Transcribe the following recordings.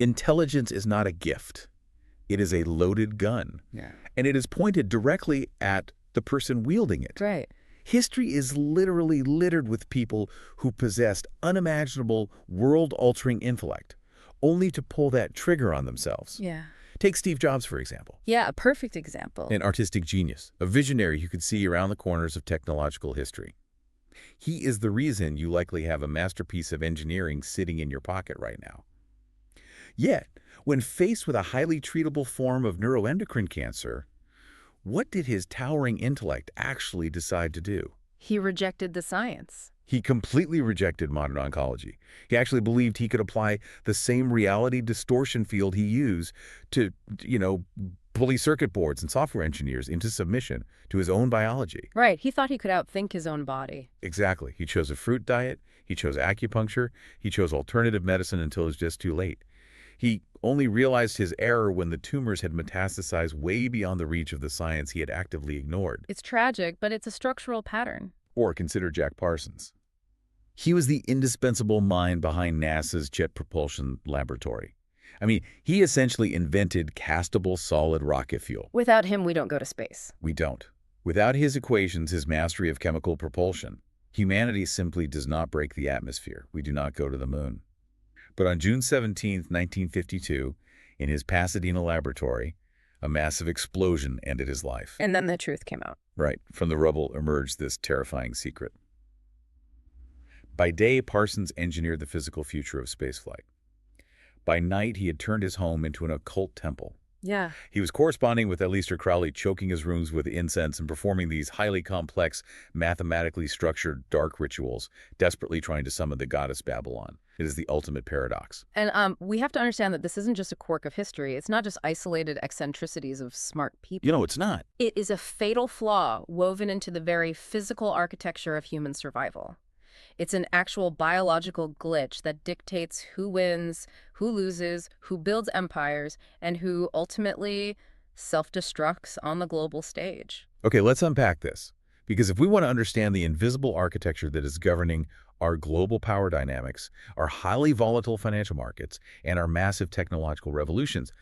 Intelligence is not a gift. It is a loaded gun. Yeah. And it is pointed directly at the person wielding it. Right. History is literally littered with people who possessed unimaginable, world-altering intellect, only to pull that trigger on themselves. Yeah. Take Steve Jobs, for example. Yeah, a perfect example. An artistic genius, a visionary you could see around the corners of technological history. He is the reason you likely have a masterpiece of engineering sitting in your pocket right now. Yet, when faced with a highly treatable form of neuroendocrine cancer, what did his towering intellect actually decide to do? He rejected the science. He completely rejected modern oncology. He actually believed he could apply the same reality distortion field he used to, bully circuit boards and software engineers into submission to his own biology. Right. He thought he could outthink his own body. Exactly. He chose a fruit diet. He chose acupuncture. He chose alternative medicine until it was just too late. He only realized his error when the tumors had metastasized way beyond the reach of the science he had actively ignored. It's tragic, but it's a structural pattern. Or consider Jack Parsons. He was the indispensable mind behind NASA's Jet Propulsion Laboratory. I mean, he essentially invented castable solid rocket fuel. Without him, we don't go to space. We don't. Without his equations, his mastery of chemical propulsion, humanity simply does not break the atmosphere. We do not go to the moon. But on June 17, 1952, in his Pasadena laboratory, a massive explosion ended his life. And then the truth came out. Right. From the rubble emerged this terrifying secret. By day, Parsons engineered the physical future of spaceflight. By night, he had turned his home into an occult temple. Yeah. He was corresponding with Aleister Crowley, choking his rooms with incense and performing these highly complex, mathematically structured dark rituals, desperately trying to summon the goddess Babylon. It is the ultimate paradox. And we have to understand that this isn't just a quirk of history. It's not just isolated eccentricities of smart people. It's not. It is a fatal flaw woven into the very physical architecture of human survival. It's an actual biological glitch that dictates who wins, who loses, who builds empires, and who ultimately self-destructs on the global stage. Okay, let's unpack this. Because if we want to understand the invisible architecture that is governing our global power dynamics, our highly volatile financial markets, and our massive technological revolutions,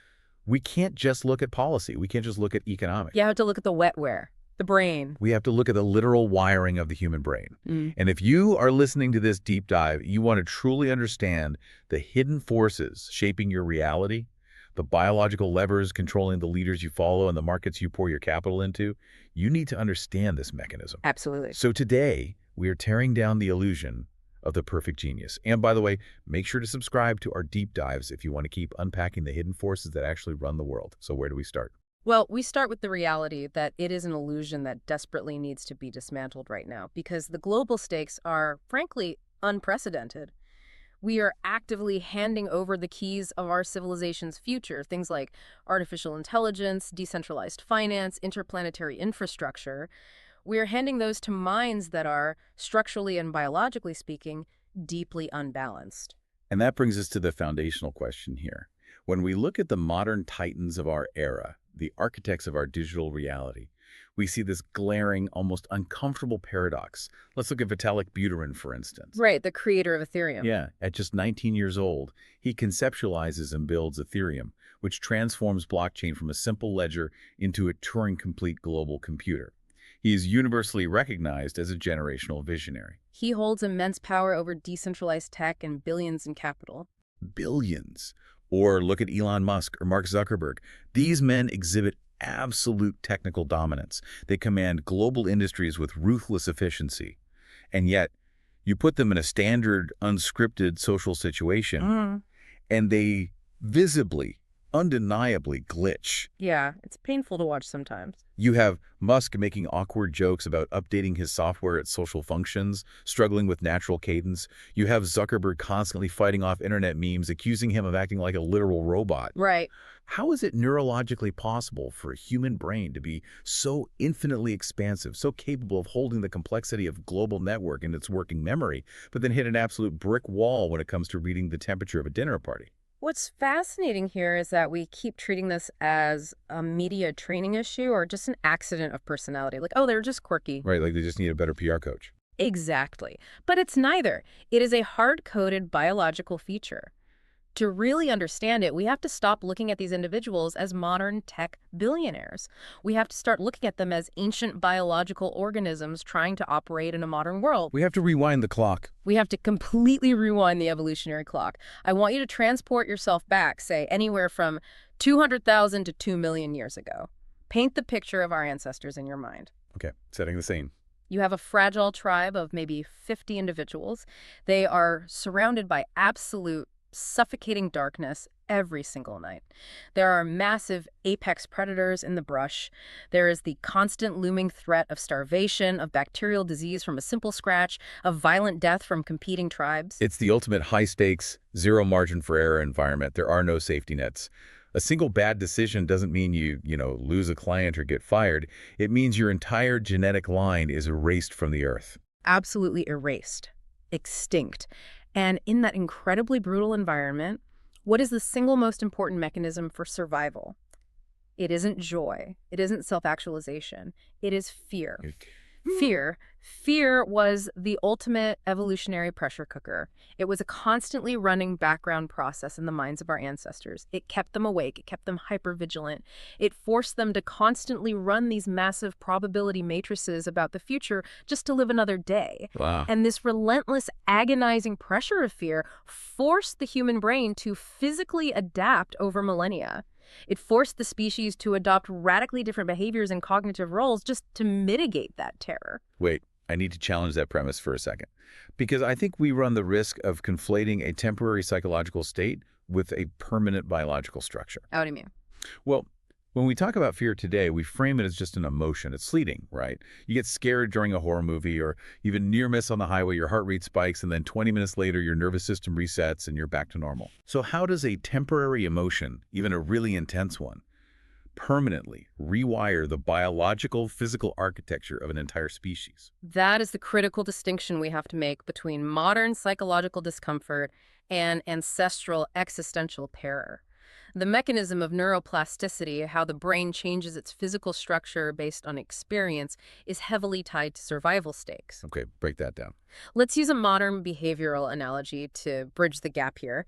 we can't just look at policy. We can't just look at economics. You have to look at the wetware. The brain. We have to look at the literal wiring of the human brain. And if you are listening to this deep dive, you want to truly understand the hidden forces shaping your reality, the biological levers controlling the leaders you follow and the markets you pour your capital into, you need to understand this mechanism. Absolutely. So today, we are tearing down the illusion of the perfect genius. And by the way, make sure to subscribe to our deep dives if you want to keep unpacking the hidden forces that actually run the world. So where do we start? Well, we start with the reality that it is an illusion that desperately needs to be dismantled right now because the global stakes are, frankly, unprecedented. We are actively handing over the keys of our civilization's future, things like artificial intelligence, decentralized finance, interplanetary infrastructure. We are handing those to minds that are, structurally and biologically speaking, deeply unbalanced. And that brings us to the foundational question here. When we look at the modern titans of our era, the architects of our digital reality, we see this glaring, almost uncomfortable paradox. Let's look at Vitalik Buterin, for instance. Right, the creator of Ethereum. Yeah, at just 19 years old, he conceptualizes and builds Ethereum, which transforms blockchain from a simple ledger into a Turing-complete global computer. He is universally recognized as a generational visionary. He holds immense power over decentralized tech and billions in capital. Billions. Or look at Elon Musk or Mark Zuckerberg. These men exhibit absolute technical dominance. They command global industries with ruthless efficiency. And yet, you put them in a standard, unscripted social situation, and they visibly, undeniably glitch. Yeah, it's painful to watch sometimes. You have Musk making awkward jokes about updating his software at social functions, struggling with natural cadence. You have Zuckerberg constantly fighting off internet memes, accusing him of acting like a literal robot. Right. How is it neurologically possible for a human brain to be so infinitely expansive, so capable of holding the complexity of global network in its working memory, but then hit an absolute brick wall when it comes to reading the temperature of a dinner party? What's fascinating here is that we keep treating this as a media training issue or just an accident of personality. Like, oh, they're just quirky. Right, like they just need a better PR coach. Exactly. But it's neither. It is a hard-coded biological feature. To really understand it, we have to stop looking at these individuals as modern tech billionaires. We have to start looking at them as ancient biological organisms trying to operate in a modern world. We have to rewind the clock. We have to completely rewind the evolutionary clock. I want you to transport yourself back, say, anywhere from 200,000 to 2 million years ago. Paint the picture of our ancestors in your mind. Okay, setting the scene. You have a fragile tribe of maybe 50 individuals. They are surrounded by absolute suffocating darkness every single night. There are massive apex predators in the brush. There is the constant looming threat of starvation, of bacterial disease from a simple scratch, of violent death from competing tribes. It's the ultimate high-stakes, zero margin for error environment. There are no safety nets. A single bad decision doesn't mean you lose a client or get fired. It means your entire genetic line is erased from the earth. Absolutely erased, extinct. And in that incredibly brutal environment, what is the single most important mechanism for survival? It isn't joy. It isn't self-actualization. It is fear. Fear was the ultimate evolutionary pressure cooker. It was a constantly running background process in the minds of our ancestors. It kept them awake. It kept them hypervigilant. It forced them to constantly run these massive probability matrices about the future just to live another day. Wow. And this relentless, agonizing pressure of fear forced the human brain to physically adapt over millennia. It forced the species to adopt radically different behaviors and cognitive roles just to mitigate that terror. Wait, I need to challenge that premise for a second. Because I think we run the risk of conflating a temporary psychological state with a permanent biological structure. What do you mean? Well, when we talk about fear today, we frame it as just an emotion. It's fleeting, right? You get scared during a horror movie or even near miss on the highway, your heart rate spikes, and then 20 minutes later, your nervous system resets and you're back to normal. So how does a temporary emotion, even a really intense one, permanently rewire the biological, physical architecture of an entire species? That is the critical distinction we have to make between modern psychological discomfort and ancestral existential terror. The mechanism of neuroplasticity, how the brain changes its physical structure based on experience, is heavily tied to survival stakes. Okay, break that down. Let's use a modern behavioral analogy to bridge the gap here.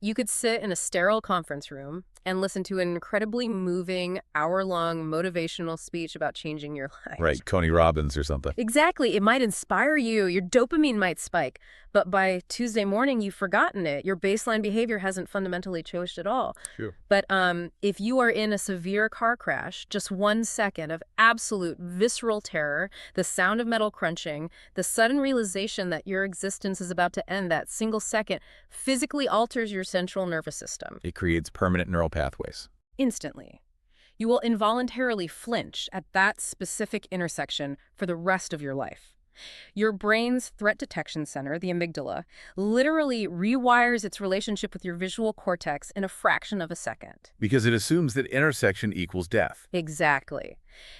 You could sit in a sterile conference room and listen to an incredibly moving, hour-long motivational speech about changing your life. Right, Tony Robbins or something. Exactly. It might inspire you. Your dopamine might spike. But by Tuesday morning, you've forgotten it. Your baseline behavior hasn't fundamentally changed at all. Sure. But if you are in a severe car crash, just 1 second of absolute visceral terror, the sound of metal crunching, the sudden realization that your existence is about to end, that single second physically alters your central nervous system. It creates permanent neural pathways. Instantly. You will involuntarily flinch at that specific intersection for the rest of your life. Your brain's threat detection center, the amygdala, literally rewires its relationship with your visual cortex in a fraction of a second. Because it assumes that intersection equals death. Exactly.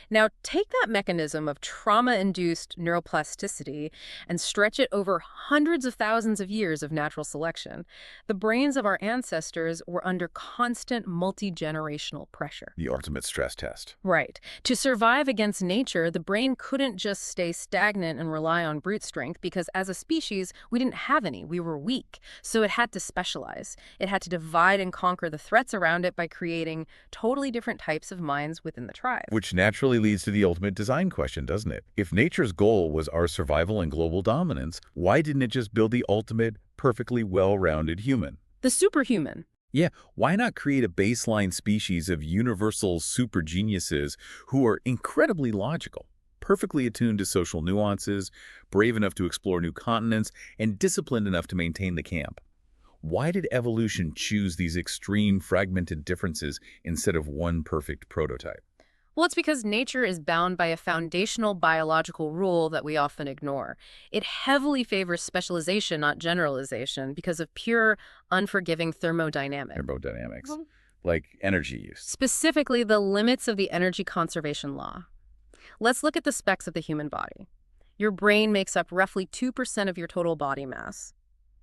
Now, take that mechanism of trauma-induced neuroplasticity and stretch it over hundreds of thousands of years of natural selection. The brains of our ancestors were under constant multi-generational pressure. The ultimate stress test. Right. To survive against nature, the brain couldn't just stay stagnant and rely on brute strength because as a species, we didn't have any. We were weak. So it had to specialize. It had to divide and conquer the threats around it by creating totally different types of minds within the tribe. Which naturally leads to the ultimate design question, doesn't it? If nature's goal was our survival and global dominance, why didn't it just build the ultimate, perfectly well-rounded human? The superhuman. Yeah, why not create a baseline species of universal super geniuses who are incredibly logical, perfectly attuned to social nuances, brave enough to explore new continents, and disciplined enough to maintain the camp? Why did evolution choose these extreme fragmented differences instead of one perfect prototype? Well, it's because nature is bound by a foundational biological rule that we often ignore. It heavily favors specialization, not generalization, because of pure, unforgiving thermodynamics. Thermodynamics, like energy use. Specifically, the limits of the energy conservation law. Let's look at the specs of the human body. Your brain makes up roughly 2% of your total body mass.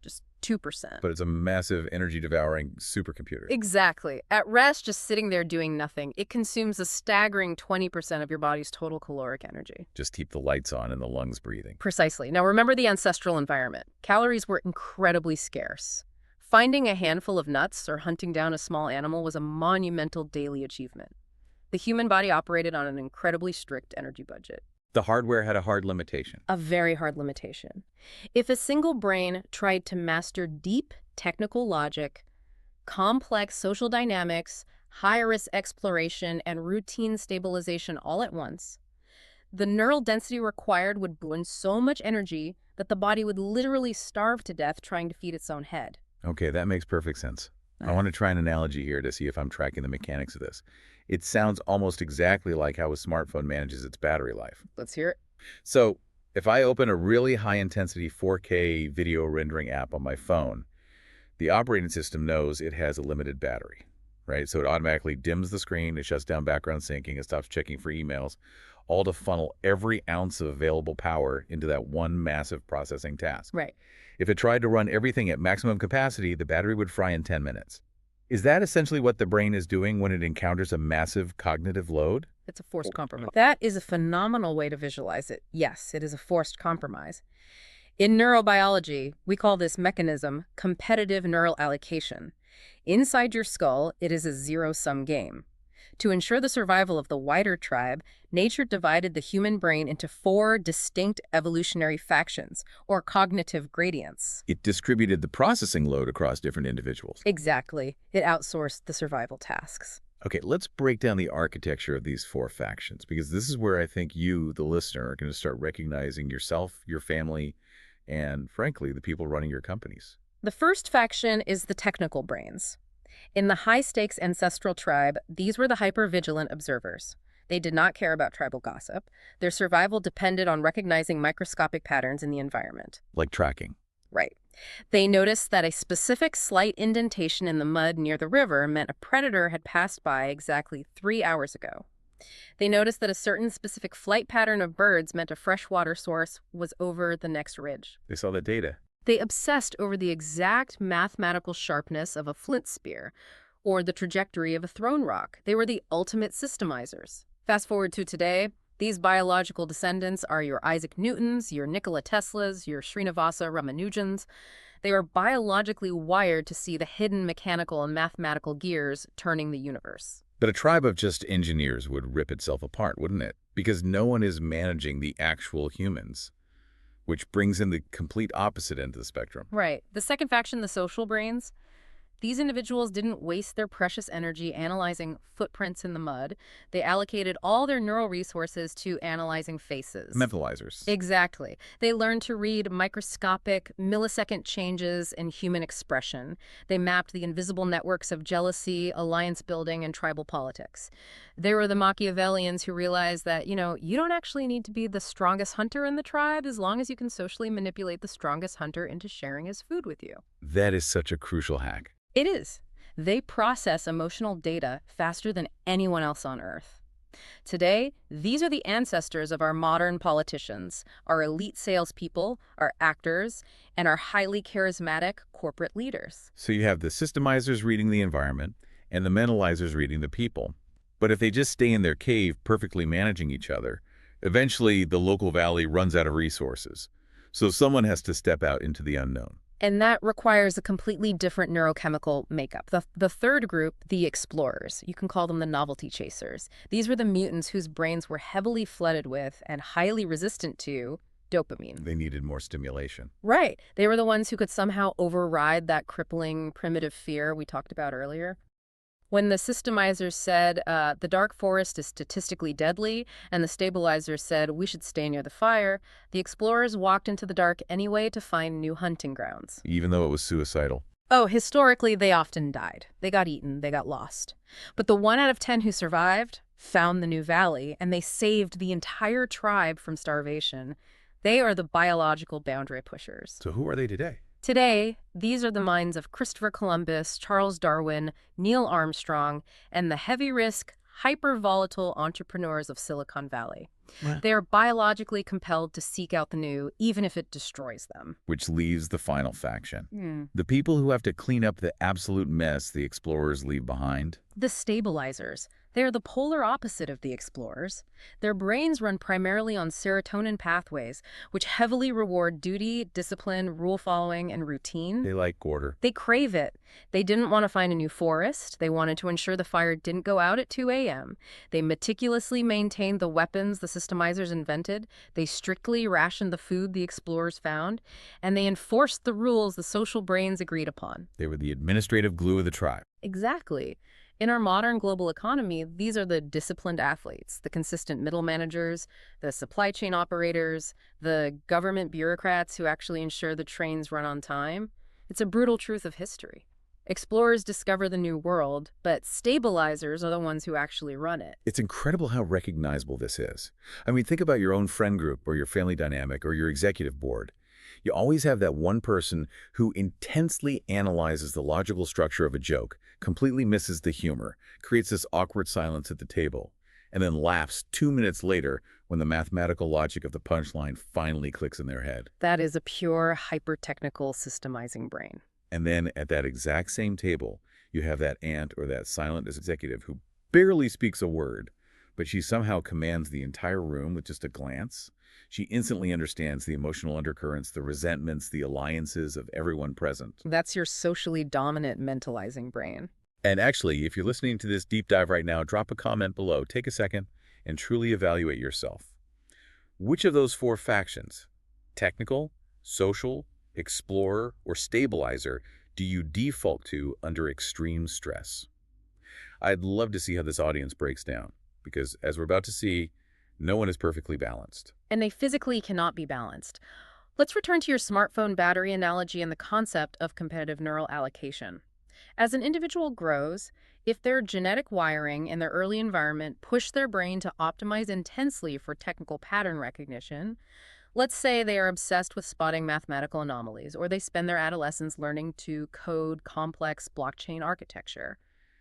Just 2%. But it's a massive energy-devouring supercomputer. Exactly. At rest, just sitting there doing nothing, it consumes a staggering 20% of your body's total caloric energy. Just keep the lights on and the lungs breathing. Precisely. Now remember the ancestral environment. Calories were incredibly scarce. Finding a handful of nuts or hunting down a small animal was a monumental daily achievement. The human body operated on an incredibly strict energy budget. The hardware had a hard limitation. A very hard limitation. If a single brain tried to master deep technical logic, complex social dynamics, high-risk exploration, and routine stabilization all at once, the neural density required would burn so much energy that the body would literally starve to death trying to feed its own head. Okay, that makes perfect sense. I want to try an analogy here to see if I'm tracking the mechanics of this. It sounds almost exactly like how a smartphone manages its battery life. Let's hear it. So, if I open a really high-intensity 4K video rendering app on my phone, the operating system knows it has a limited battery, right? So it automatically dims the screen, it shuts down background syncing, it stops checking for emails, all to funnel every ounce of available power into that one massive processing task. Right. If it tried to run everything at maximum capacity, the battery would fry in 10 minutes. Is that essentially what the brain is doing when it encounters a massive cognitive load? It's a forced compromise. That is a phenomenal way to visualize it. Yes, it is a forced compromise. In neurobiology, we call this mechanism competitive neural allocation. Inside your skull, it is a zero-sum game. To ensure the survival of the wider tribe, nature divided the human brain into 4 distinct evolutionary factions, or cognitive gradients. It distributed the processing load across different individuals. Exactly. It outsourced the survival tasks. Okay, let's break down the architecture of these 4 factions, because this is where I think you, the listener, are going to start recognizing yourself, your family, and, frankly, the people running your companies. The first faction is the technical brains. In the high-stakes ancestral tribe, these were the hyper-vigilant observers. They did not care about tribal gossip. Their survival depended on recognizing microscopic patterns in the environment. Like tracking. Right. They noticed that a specific slight indentation in the mud near the river meant a predator had passed by exactly 3 hours ago. They noticed that a certain specific flight pattern of birds meant a freshwater source was over the next ridge. They saw the data. They obsessed over the exact mathematical sharpness of a flint spear or the trajectory of a thrown rock. They were the ultimate systemizers. Fast forward to today, these biological descendants are your Isaac Newtons, your Nikola Teslas, your Srinivasa Ramanujans. They are biologically wired to see the hidden mechanical and mathematical gears turning the universe. But a tribe of just engineers would rip itself apart, wouldn't it? Because no one is managing the actual humans, which brings in the complete opposite end of the spectrum. Right. The second faction, the social brains, these individuals didn't waste their precious energy analyzing footprints in the mud. They allocated all their neural resources to analyzing faces. Mentalizers. Exactly. They learned to read microscopic, millisecond changes in human expression. They mapped the invisible networks of jealousy, alliance building, and tribal politics. They were the Machiavellians who realized that, you don't actually need to be the strongest hunter in the tribe as long as you can socially manipulate the strongest hunter into sharing his food with you. That is such a crucial hack. It is. They process emotional data faster than anyone else on Earth. Today, these are the ancestors of our modern politicians, our elite salespeople, our actors, and our highly charismatic corporate leaders. So you have the systemizers reading the environment and the mentalizers reading the people. But if they just stay in their cave perfectly managing each other, eventually the local valley runs out of resources. So someone has to step out into the unknown. And that requires a completely different neurochemical makeup. The third group, the explorers, you can call them the novelty chasers. These were the mutants whose brains were heavily flooded with and highly resistant to dopamine. They needed more stimulation. Right. They were the ones who could somehow override that crippling primitive fear we talked about earlier. When the systemizers said, the dark forest is statistically deadly, and the stabilizers said, we should stay near the fire, the explorers walked into the dark anyway to find new hunting grounds. Even though it was suicidal. Oh, historically, they often died. They got eaten, they got lost. But the 1 out of 10 who survived found the new valley, and they saved the entire tribe from starvation. They are the biological boundary pushers. So who are they today? Today, these are the minds of Christopher Columbus, Charles Darwin, Neil Armstrong, and the heavy-risk, hyper-volatile entrepreneurs of Silicon Valley. Wow. They are biologically compelled to seek out the new, even if it destroys them. Which leaves the final faction. The people who have to clean up the absolute mess the explorers leave behind. The stabilizers, They are the polar opposite of the explorers. Their brains run primarily on serotonin pathways, which heavily reward duty, discipline, rule following, and routine. They like order. They crave it. They didn't want to find a new forest. They wanted to ensure the fire didn't go out at 2 a.m. They meticulously maintained the weapons the systemizers invented. They strictly rationed the food the explorers found. And they enforced the rules the social brains agreed upon. They were the administrative glue of the tribe. Exactly. In our modern global economy, these are the disciplined athletes, the consistent middle managers, the supply chain operators, the government bureaucrats who actually ensure the trains run on time. It's a brutal truth of history. Explorers discover the new world, but stabilizers are the ones who actually run it. It's incredible how recognizable this is. I mean, think about your own friend group or your family dynamic or your executive board. You always have that one person who intensely analyzes the logical structure of a joke, completely misses the humor, creates this awkward silence at the table, and then laughs 2 minutes later when the mathematical logic of the punchline finally clicks in their head. That is a pure, hyper-technical systemizing brain. And then at that exact same table, you have that aunt or that silent executive who barely speaks a word, but she somehow commands the entire room with just a glance. She instantly understands the emotional undercurrents, the resentments, the alliances of everyone present. That's your socially dominant mentalizing brain. And actually, if you're listening to this deep dive right now, drop a comment below, take a second, and truly evaluate yourself. Which of those 4 factions, technical, social, explorer, or stabilizer, do you default to under extreme stress? I'd love to see how this audience breaks down, because as we're about to see, no one is perfectly balanced. And they physically cannot be balanced. Let's return to your smartphone battery analogy and the concept of competitive neural allocation. As an individual grows, if their genetic wiring and their early environment push their brain to optimize intensely for technical pattern recognition, let's say they are obsessed with spotting mathematical anomalies, or they spend their adolescence learning to code complex blockchain architecture.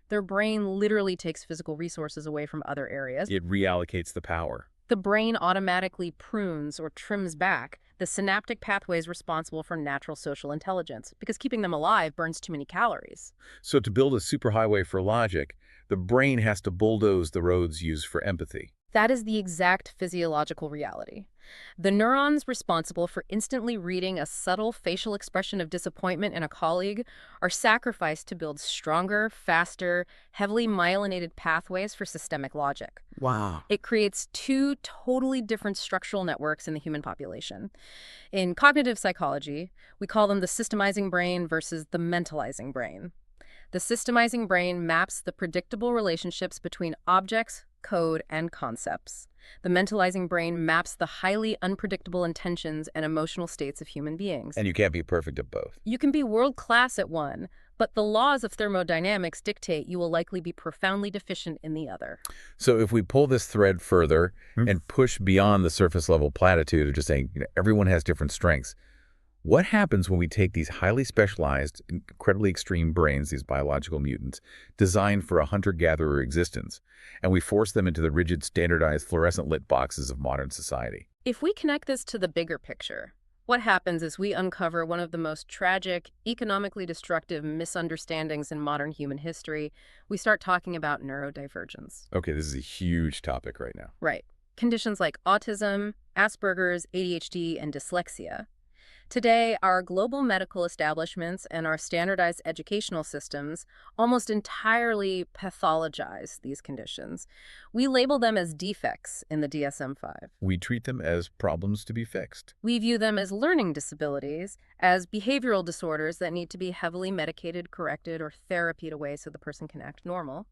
Their brain literally takes physical resources away from other areas. It reallocates the power. The brain automatically prunes or trims back the synaptic pathways responsible for natural social intelligence, because keeping them alive burns too many calories. So to build a superhighway for logic, the brain has to bulldoze the roads used for empathy. That is the exact physiological reality. The neurons responsible for instantly reading a subtle facial expression of disappointment in a colleague are sacrificed to build stronger, faster, heavily myelinated pathways for systemic logic. Wow. It creates 2 totally different structural networks in the human population. In cognitive psychology, we call them the systemizing brain versus the mentalizing brain. The systemizing brain maps the predictable relationships between objects, code, and concepts. The mentalizing brain maps the highly unpredictable intentions and emotional states of human beings. And you can't be perfect at both. You can be world-class at one, but the laws of thermodynamics dictate you will likely be profoundly deficient in the other. So if we pull this thread further and push beyond the surface level platitude of just saying, everyone has different strengths, what happens when we take these highly specialized, incredibly extreme brains, these biological mutants, designed for a hunter-gatherer existence, and we force them into the rigid, standardized, fluorescent-lit boxes of modern society? If we connect this to the bigger picture, what happens is we uncover one of the most tragic, economically destructive misunderstandings in modern human history. We start talking about neurodivergence. Okay, this is a huge topic right now. Right. Conditions like autism, Asperger's, ADHD, and dyslexia. Today, our global medical establishments and our standardized educational systems almost entirely pathologize these conditions. We label them as defects in the DSM-5. We treat them as problems to be fixed. We view them as learning disabilities, as behavioral disorders that need to be heavily medicated, corrected, or therapied away so the person can act normal.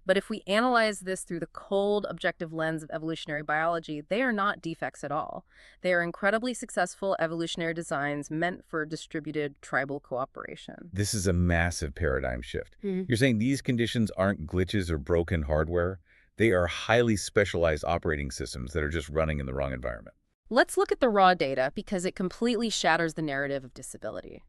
But if we analyze this through the cold, objective lens of evolutionary biology, they are not defects at all. They are incredibly successful evolutionary designs meant for distributed tribal cooperation. This is a massive paradigm shift. You're saying these conditions aren't glitches or broken hardware. They are highly specialized operating systems that are just running in the wrong environment. Let's look at the raw data because it completely shatters the narrative of disability.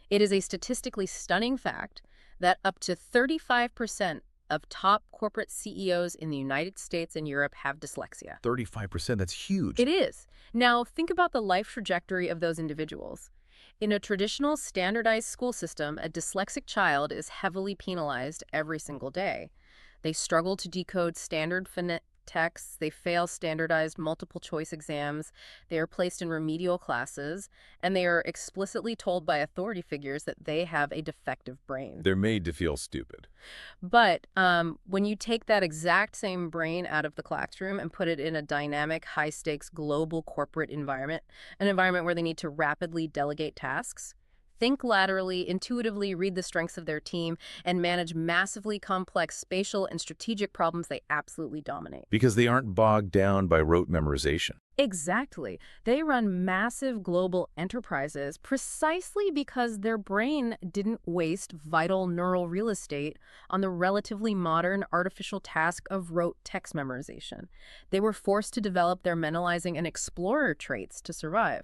It is a statistically stunning fact that up to 35% of top corporate CEOs in the United States and Europe have dyslexia. 35%, that's huge. It is. Now, think about the life trajectory of those individuals. In a traditional standardized school system, a dyslexic child is heavily penalized every single day. They struggle to decode standard phonetic texts. They fail standardized multiple choice exams. They are placed in remedial classes, and they are explicitly told by authority figures that they have a defective brain. They're made to feel stupid. But when you take that exact same brain out of the classroom and put it in a dynamic, high-stakes, global corporate environment, an environment where they need to rapidly delegate tasks, think laterally, intuitively read the strengths of their team, and manage massively complex spatial and strategic problems, they absolutely dominate. Because they aren't bogged down by rote memorization. Exactly. They run massive global enterprises precisely because their brain didn't waste vital neural real estate on the relatively modern artificial task of rote text memorization. They were forced to develop their mentalizing and explorer traits to survive.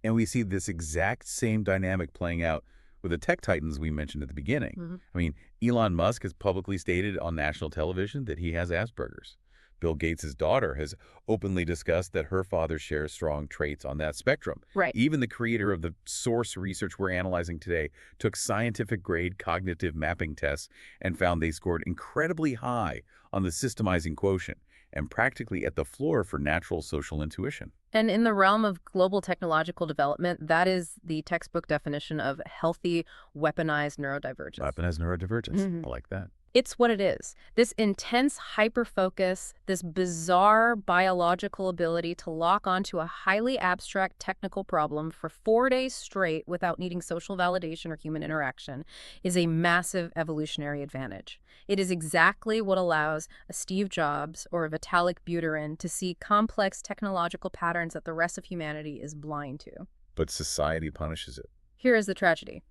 And we see this exact same dynamic playing out with the tech titans we mentioned at the beginning. I mean, Elon Musk has publicly stated on national television that he has Asperger's. Bill Gates' daughter has openly discussed that her father shares strong traits on that spectrum. Right. Even the creator of the source research we're analyzing today took scientific-grade cognitive mapping tests and found they scored incredibly high on the systemizing quotient and practically at the floor for natural social intuition. And in the realm of global technological development, that is the textbook definition of healthy, weaponized neurodivergence. Weaponized neurodivergence. I like that. It's what it is. This intense hyperfocus, this bizarre biological ability to lock onto a highly abstract technical problem for 4 days straight without needing social validation or human interaction is a massive evolutionary advantage. It is exactly what allows a Steve Jobs or a Vitalik Buterin to see complex technological patterns that the rest of humanity is blind to. But society punishes it. Here is the tragedy.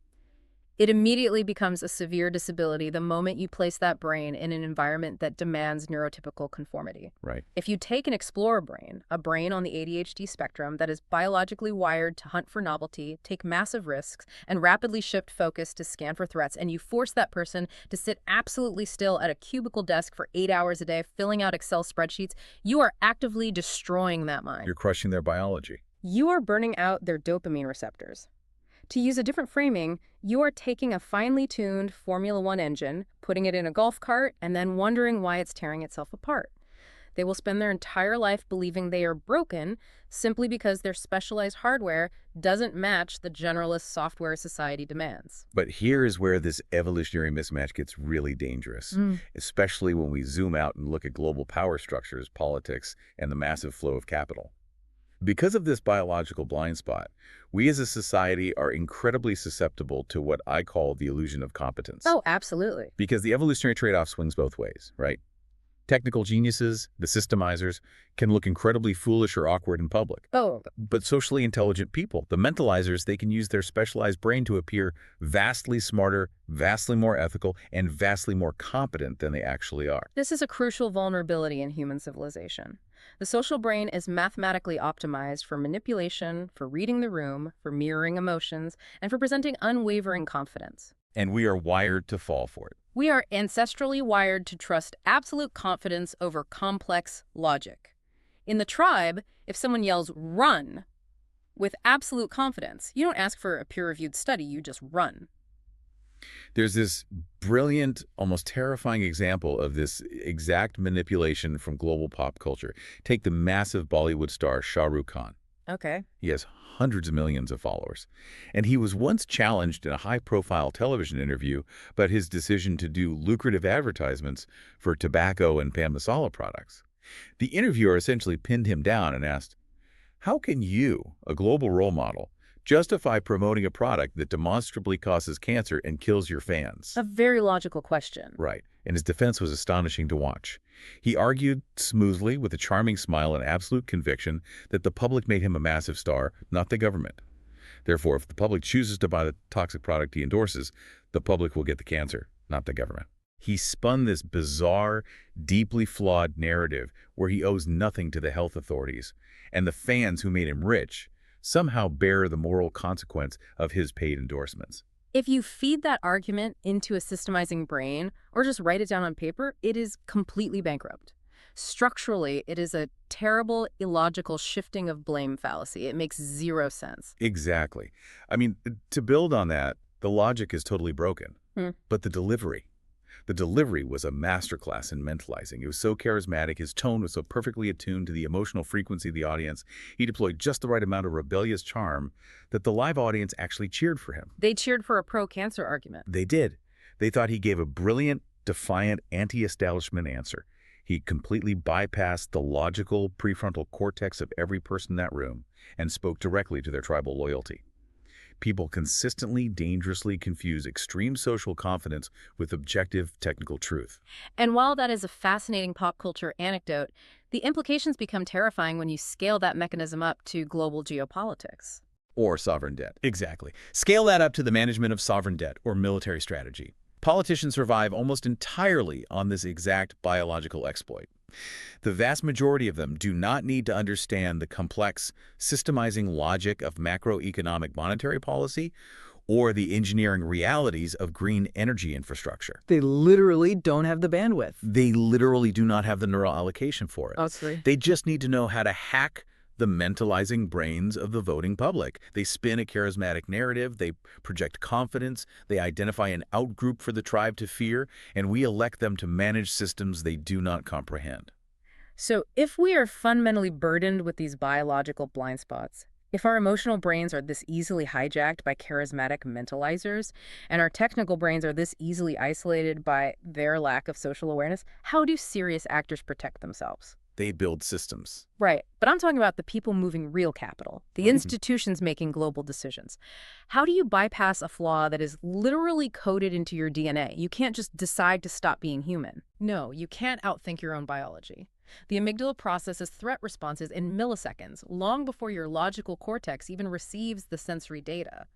It immediately becomes a severe disability the moment you place that brain in an environment that demands neurotypical conformity. Right. If you take an explorer brain, a brain on the ADHD spectrum that is biologically wired to hunt for novelty, take massive risks, and rapidly shift focus to scan for threats, and you force that person to sit absolutely still at a cubicle desk for 8 hours a day filling out Excel spreadsheets, you are actively destroying that mind. You're crushing their biology. You are burning out their dopamine receptors. To use a different framing, you are taking a finely tuned Formula One engine, putting it in a golf cart, and then wondering why it's tearing itself apart. They will spend their entire life believing they are broken simply because their specialized hardware doesn't match the generalist software society demands. But here is where this evolutionary mismatch gets really dangerous, especially when we zoom out and look at global power structures, politics, and the massive flow of capital. Because of this biological blind spot, we as a society are incredibly susceptible to what I call the illusion of competence. Oh, absolutely. Because the evolutionary trade-off swings both ways, right? Technical geniuses, the systemizers, can look incredibly foolish or awkward in public. Oh. But socially intelligent people, the mentalizers, they can use their specialized brain to appear vastly smarter, vastly more ethical, and vastly more competent than they actually are. This is a crucial vulnerability in human civilization. The social brain is mathematically optimized for manipulation, for reading the room, for mirroring emotions, and for presenting unwavering confidence. And we are wired to fall for it. We are ancestrally wired to trust absolute confidence over complex logic. In the tribe, if someone yells, "run," with absolute confidence, you don't ask for a peer-reviewed study, you just run. There's this brilliant, almost terrifying example of this exact manipulation from global pop culture. Take the massive Bollywood star Shah Rukh Khan. Okay. He has hundreds of millions of followers. And he was once challenged in a high-profile television interview about his decision to do lucrative advertisements for tobacco and pan masala products. The interviewer essentially pinned him down and asked, "How can you, a global role model, justify promoting a product that demonstrably causes cancer and kills your fans?" A very logical question. Right. And his defense was astonishing to watch. He argued smoothly with a charming smile and absolute conviction that the public made him a massive star, not the government. Therefore, if the public chooses to buy the toxic product he endorses, the public will get the cancer, not the government. He spun this bizarre, deeply flawed narrative where he owes nothing to the health authorities, and the fans who made him rich somehow bear the moral consequence of his paid endorsements. If you feed that argument into a systemizing brain or just write it down on paper, it is completely bankrupt. Structurally, it is a terrible, illogical shifting of blame fallacy. It makes zero sense. Exactly. I mean, to build on that, the logic is totally broken. But the delivery. The delivery was a masterclass in mentalizing. It was so charismatic, his tone was so perfectly attuned to the emotional frequency of the audience. He deployed just the right amount of rebellious charm that the live audience actually cheered for him. They cheered for a pro-cancer argument. They did. They thought he gave a brilliant, defiant, anti-establishment answer. He completely bypassed the logical prefrontal cortex of every person in that room and spoke directly to their tribal loyalty. People consistently, dangerously confuse extreme social confidence with objective technical truth. And while that is a fascinating pop culture anecdote, the implications become terrifying when you scale that mechanism up to global geopolitics. Or sovereign debt. Exactly. Scale that up to the management of sovereign debt or military strategy. Politicians survive almost entirely on this exact biological exploit. The vast majority of them do not need to understand the complex, systemizing logic of macroeconomic monetary policy or the engineering realities of green energy infrastructure. They literally don't have the bandwidth. They literally do not have the neural allocation for it. Honestly. They just need to know how to hack the mentalizing brains of the voting public. They spin a charismatic narrative, they project confidence, they identify an outgroup for the tribe to fear, and we elect them to manage systems they do not comprehend. So if we are fundamentally burdened with these biological blind spots, if our emotional brains are this easily hijacked by charismatic mentalizers, and our technical brains are this easily isolated by their lack of social awareness, how do serious actors protect themselves? They build systems. Right, but I'm talking about the people moving real capital, the institutions making global decisions. How do you bypass a flaw that is literally coded into your DNA? You can't just decide to stop being human. No, you can't outthink your own biology. The amygdala processes threat responses in milliseconds, long before your logical cortex even receives the sensory data.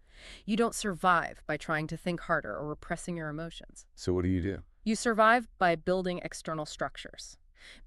You don't survive by trying to think harder or repressing your emotions. So what do? You survive by building external structures.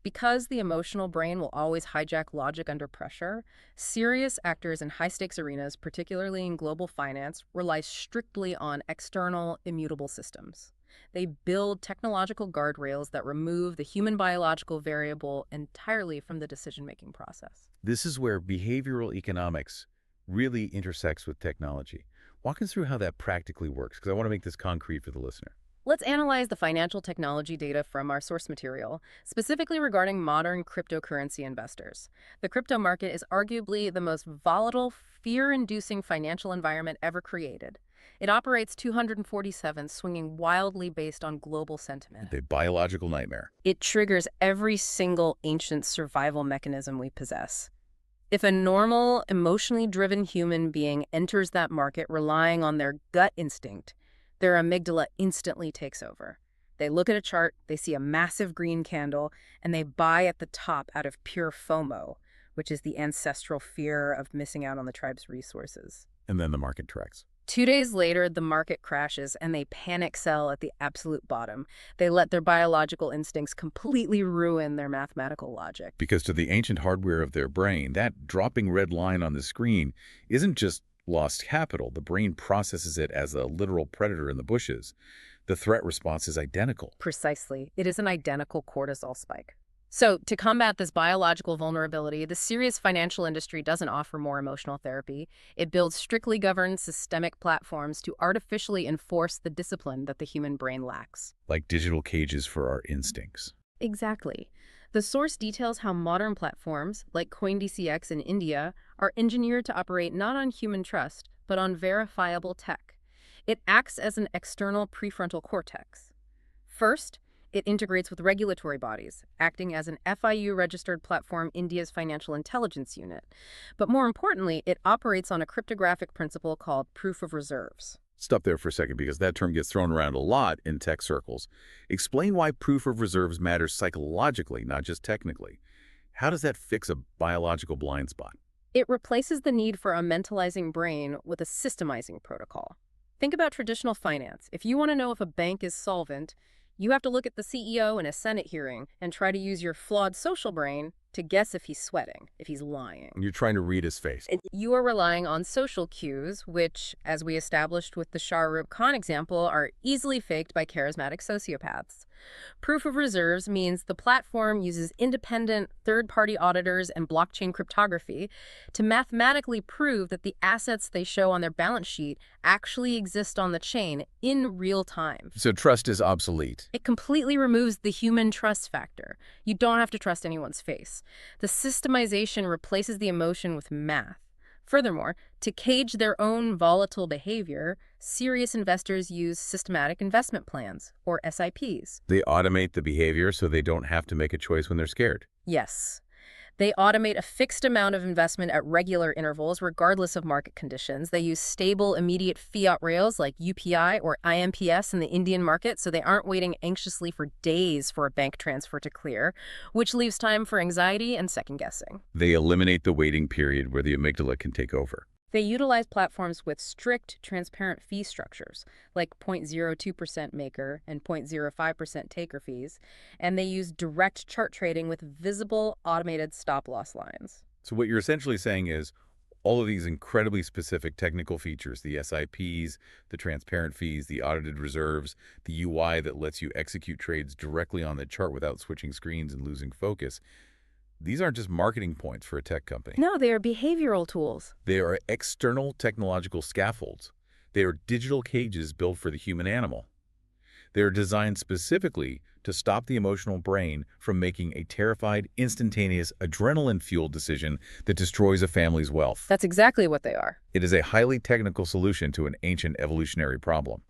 Because the emotional brain will always hijack logic under pressure, serious actors in high-stakes arenas, particularly in global finance, rely strictly on external, immutable systems. They build technological guardrails that remove the human biological variable entirely from the decision-making process. This is where behavioral economics really intersects with technology. Walk us through how that practically works, because I want to make this concrete for the listener. Let's analyze the financial technology data from our source material, specifically regarding modern cryptocurrency investors. The crypto market is arguably the most volatile, fear-inducing financial environment ever created. It operates 247, swinging wildly based on global sentiment. The biological nightmare. It triggers every single ancient survival mechanism we possess. If a normal, emotionally driven human being enters that market relying on their gut instinct, their amygdala instantly takes over. They look at a chart, they see a massive green candle, and they buy at the top out of pure FOMO, which is the ancestral fear of missing out on the tribe's resources. And then the market tracks. 2 days later, the market crashes and they panic sell at the absolute bottom. They let their biological instincts completely ruin their mathematical logic. Because to the ancient hardware of their brain, that dropping red line on the screen isn't just lost capital. The brain processes it as a literal predator in the bushes. The threat response is identical. Precisely. It is an identical cortisol spike. So, to combat this biological vulnerability, the serious financial industry doesn't offer more emotional therapy. It builds strictly governed systemic platforms to artificially enforce the discipline that the human brain lacks. Like digital cages for our instincts. Exactly. The source details how modern platforms, like CoinDCX in India, are engineered to operate not on human trust, but on verifiable tech. It acts as an external prefrontal cortex. First, it integrates with regulatory bodies, acting as an FIU-registered platform, India's Financial Intelligence Unit. But more importantly, it operates on a cryptographic principle called proof of reserves. Stop there for a second, because that term gets thrown around a lot in tech circles. Explain why proof of reserves matters psychologically, not just technically. How does that fix a biological blind spot? It replaces the need for a mentalizing brain with a systemizing protocol. Think about traditional finance. If you want to know if a bank is solvent, you have to look at the CEO in a Senate hearing and try to use your flawed social brain to guess if he's sweating, if he's lying. You're trying to read his face. And you are relying on social cues, which, as we established with the Shah Rukh Khan example, are easily faked by charismatic sociopaths. Proof of reserves means the platform uses independent third-party auditors and blockchain cryptography to mathematically prove that the assets they show on their balance sheet actually exist on the chain in real time. So trust is obsolete. It completely removes the human trust factor. You don't have to trust anyone's face. The systemization replaces the emotion with math. Furthermore, to cage their own volatile behavior, serious investors use systematic investment plans, or SIPs. They automate the behavior so they don't have to make a choice when they're scared. Yes. They automate a fixed amount of investment at regular intervals, regardless of market conditions. They use stable, immediate fiat rails like UPI or IMPS in the Indian market, so they aren't waiting anxiously for days for a bank transfer to clear, which leaves time for anxiety and second-guessing. They eliminate the waiting period where the amygdala can take over. They utilize platforms with strict, transparent fee structures, like 0.02% maker and 0.05% taker fees, and they use direct chart trading with visible, automated stop-loss lines. So what you're essentially saying is all of these incredibly specific technical features, the SIPs, the transparent fees, the audited reserves, the UI that lets you execute trades directly on the chart without switching screens and losing focus, these aren't just marketing points for a tech company. No, they are behavioral tools. They are external technological scaffolds. They are digital cages built for the human animal. They are designed specifically to stop the emotional brain from making a terrified, instantaneous, adrenaline-fueled decision that destroys a family's wealth. That's exactly what they are. It is a highly technical solution to an ancient evolutionary problem.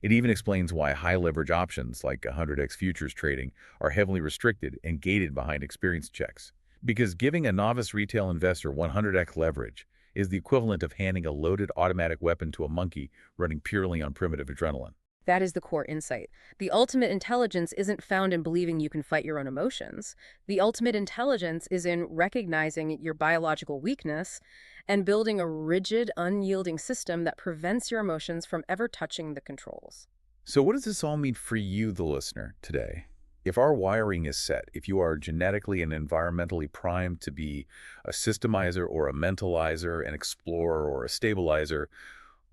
It even explains why high-leverage options like 100x futures trading are heavily restricted and gated behind experience checks. Because giving a novice retail investor 100x leverage is the equivalent of handing a loaded automatic weapon to a monkey running purely on primitive adrenaline. That is the core insight. The ultimate intelligence isn't found in believing you can fight your own emotions. The ultimate intelligence is in recognizing your biological weakness and building a rigid, unyielding system that prevents your emotions from ever touching the controls. So what does this all mean for you, the listener, today? If our wiring is set, if you are genetically and environmentally primed to be a systemizer or a mentalizer, an explorer or a stabilizer,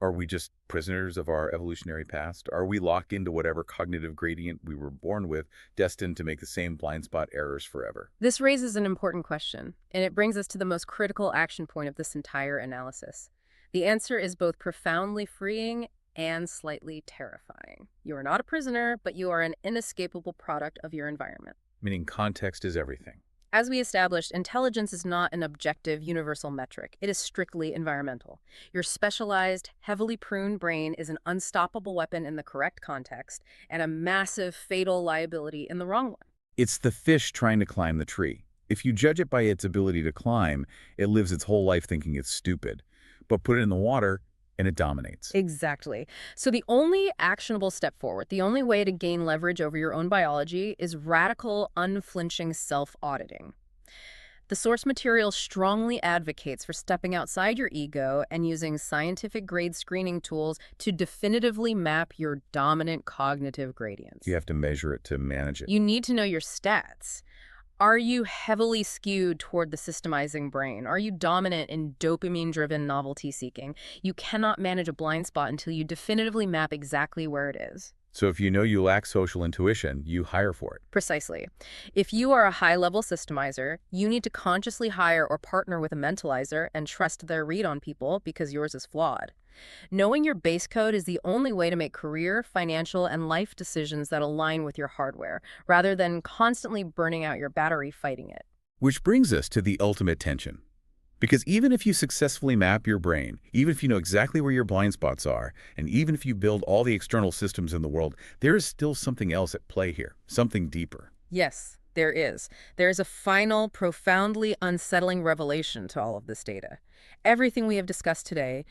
are we just prisoners of our evolutionary past? Are we locked into whatever cognitive gradient we were born with, destined to make the same blind spot errors forever? This raises an important question, and it brings us to the most critical action point of this entire analysis. The answer is both profoundly freeing and slightly terrifying. You are not a prisoner, but you are an inescapable product of your environment. Meaning context is everything. As we established, intelligence is not an objective, universal metric. It is strictly environmental. Your specialized, heavily pruned brain is an unstoppable weapon in the correct context and a massive, fatal liability in the wrong one. It's the fish trying to climb the tree. If you judge it by its ability to climb, it lives its whole life thinking it's stupid. But put it in the water, and it dominates. Exactly. So the only actionable step forward, the only way to gain leverage over your own biology is radical, unflinching self-auditing. The source material strongly advocates for stepping outside your ego and using scientific-grade screening tools to definitively map your dominant cognitive gradients. You have to measure it to manage it. You need to know your stats. Are you heavily skewed toward the systemizing brain? Are you dominant in dopamine-driven novelty seeking? You cannot manage a blind spot until you definitively map exactly where it is. So if you know you lack social intuition, you hire for it. Precisely. If you are a high-level systemizer, you need to consciously hire or partner with a mentalizer and trust their read on people because yours is flawed. Knowing your base code is the only way to make career, financial, and life decisions that align with your hardware, rather than constantly burning out your battery fighting it. Which brings us to the ultimate tension. Because even if you successfully map your brain, even if you know exactly where your blind spots are, and even if you build all the external systems in the world, there is still something else at play here, something deeper. Yes, there is. There is a final, profoundly unsettling revelation to all of this data. Everything we have discussed today,